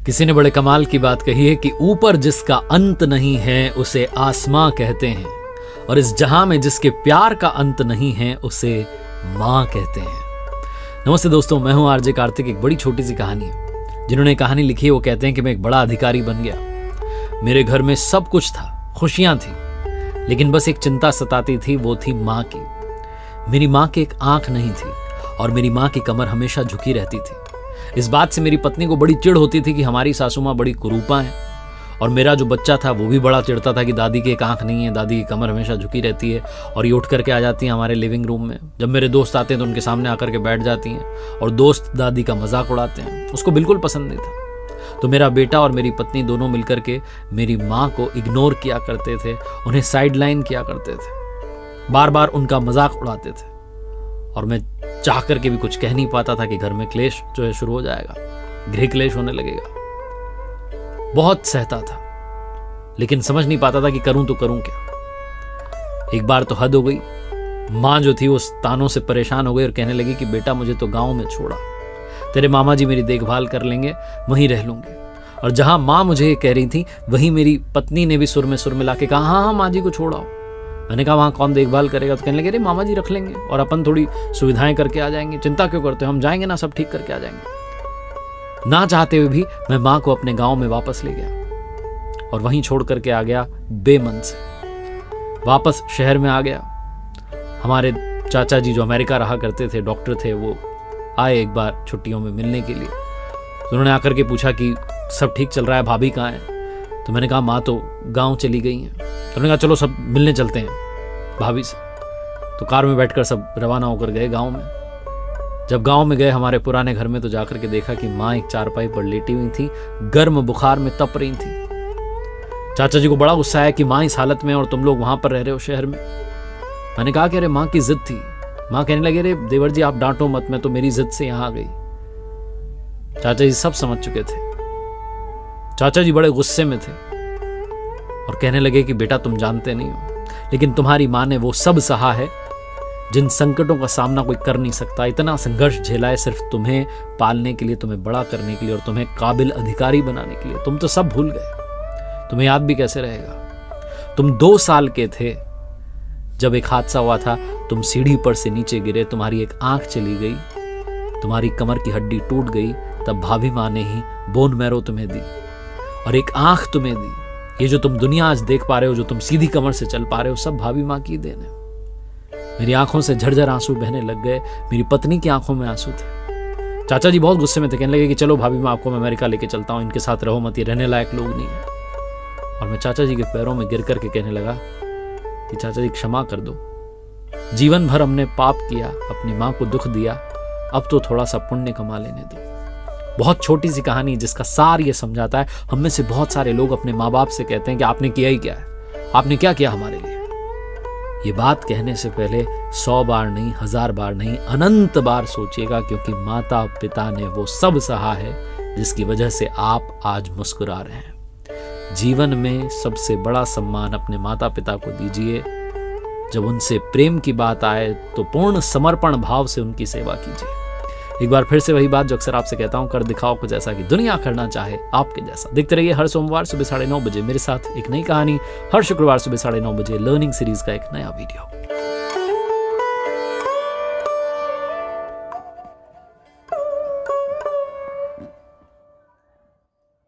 किसी ने बड़े कमाल की बात कही है कि ऊपर जिसका अंत नहीं है उसे आसमां कहते हैं, और इस जहां में जिसके प्यार का अंत नहीं है उसे मां कहते हैं। नमस्ते दोस्तों, मैं हूं आरजे कार्तिक। एक बड़ी छोटी सी कहानी है। जिन्होंने कहानी लिखी है वो कहते हैं कि मैं एक बड़ा अधिकारी बन गया। मेरे घर में सब कुछ था, खुशियां थी, लेकिन बस एक चिंता सताती थी, वो थी माँ की। मेरी माँ की एक आंख नहीं थी और मेरी माँ की कमर हमेशा झुकी रहती थी। इस बात से मेरी पत्नी को बड़ी चिढ़ होती थी कि हमारी सासू माँ बड़ी कुरूपा है, और मेरा जो बच्चा था वो भी बड़ा चिढ़ता था कि दादी की एक आंख नहीं है, दादी की कमर हमेशा झुकी रहती है और ये उठ करके आ जाती हैं हमारे लिविंग रूम में। जब मेरे दोस्त आते हैं तो उनके सामने आकर के बैठ जाती हैं और दोस्त दादी का मजाक उड़ाते हैं। उसको बिल्कुल पसंद नहीं था। तो मेरा बेटा और मेरी पत्नी दोनों मिलकर के मेरी माँ को इग्नोर किया करते थे, उन्हें साइड लाइन किया करते थे, बार बार उनका मजाक उड़ाते थे, और मैं चाह करके भी कुछ कह नहीं पाता था कि घर में क्लेश जो है शुरू हो जाएगा, गृह क्लेश होने लगेगा। बहुत सहता था, लेकिन समझ नहीं पाता था कि करूं तो करूं क्या। एक बार तो हद हो गई। माँ जो थी वो तानों से परेशान हो गई और कहने लगी कि बेटा मुझे तो गांव में छोड़ा, तेरे मामा जी मेरी देखभाल कर लेंगे, वहीं रह लूंगी। और जहां माँ मुझे ये कह रही थी वहीं मेरी पत्नी ने भी सुर में सुर मिला के कहा, हाँ माँ जी को छोड़ाओ। मैंने कहा वहां कौन देखभाल करेगा? तो कहने लगे, अरे मामा जी रख लेंगे और अपन थोड़ी सुविधाएं करके आ जाएंगे, चिंता क्यों करते हो, हम जाएंगे ना, सब ठीक करके आ जाएंगे। ना चाहते हुए भी मैं माँ को अपने गांव में वापस ले गया और वहीं छोड़ करके आ गया बेमन से। वापस शहर में आ गया। हमारे चाचा जी जो अमेरिका रहा करते थे, डॉक्टर थे, वो आए एक बार छुट्टियों में मिलने के लिए। तो उन्होंने आकर के पूछा कि सब ठीक चल रहा है, भाभी कहाँ है? तो मैंने कहा माँ तो गाँव चली गई हैं। तो उन्होंने कहा चलो सब मिलने चलते हैं भाभी से। तो कार में बैठकर सब रवाना होकर गए गाँव में। जब गांव में गए हमारे पुराने घर में, तो जाकर के देखा कि माँ एक चारपाई पर लेटी हुई थी, गर्म बुखार में तप रही थी। चाचा जी को बड़ा गुस्सा आया कि माँ इस हालत में और तुम लोग वहां पर रह रहे हो शहर में। मैंने कहा कि अरे माँ की जिद थी। माँ कहने लगे, अरे देवर जी आप डांटो मत, मैं तो मेरी जिद से यहां आ गई। चाचा जी सब समझ चुके थे। चाचा जी बड़े गुस्से में थे और कहने लगे कि बेटा तुम जानते नहीं हो, लेकिन तुम्हारी माँ ने वो सब सहा है जिन संकटों का सामना कोई कर नहीं सकता। इतना संघर्ष झेला है सिर्फ तुम्हें पालने के लिए, तुम्हें बड़ा करने के लिए और तुम्हें काबिल अधिकारी बनाने के लिए। तुम तो सब भूल गए, तुम्हें याद भी कैसे रहेगा? तुम 2 साल के थे जब एक हादसा हुआ था, तुम सीढ़ी पर से नीचे गिरे, तुम्हारी एक आंख चली गई, तुम्हारी कमर की हड्डी टूट गई, तब भाभी माँ ने ही बोन मैरो तुम्हें दी और एक आंख तुम्हें दी। ये जो तुम दुनिया आज देख पा रहे हो, जो तुम सीधी कमर से चल पा रहे हो, सब भाभी माँ की देन है। मेरी आंखों से झरझर आंसू बहने लग गए। मेरी पत्नी की आंखों में आंसू थे। चाचा जी बहुत गुस्से में थे, कहने लगे कि चलो भाभी मैं आपको अमेरिका लेके चलता हूँ, इनके साथ रहो मत, ये रहने लायक लोग नहीं है। और मैं चाचा जी के पैरों में गिर करके कहने लगा कि चाचा जी क्षमा कर दो, जीवन भर हमने पाप किया, अपनी माँ को दुख दिया, अब तो थोड़ा सा पुण्य कमा लेने दो। बहुत छोटी सी कहानी जिसका सार ये समझाता है, हम में से बहुत सारे लोग अपने माँ बाप से कहते हैं कि आपने किया ही क्या है, आपने क्या किया हमारे लिए। ये बात कहने से पहले 100 बार नहीं, 1000 बार नहीं, अनंत बार सोचिएगा, क्योंकि माता पिता ने वो सब सहा है जिसकी वजह से आप आज मुस्कुरा रहे हैं। जीवन में सबसे बड़ा सम्मान अपने माता पिता को दीजिए। जब उनसे प्रेम की बात आए तो पूर्ण समर्पण भाव से उनकी सेवा कीजिए। एक बार फिर से वही बात जो अक्सर आपसे कहता हूं, कर दिखाओ कुछ ऐसा कि दुनिया करना चाहे आपके जैसा। देखते रहिए हर सोमवार सुबह 9:30 बजे मेरे साथ एक नई कहानी, हर शुक्रवार सुबह 9:30 बजे लर्निंग सीरीज का एक नया वीडियो।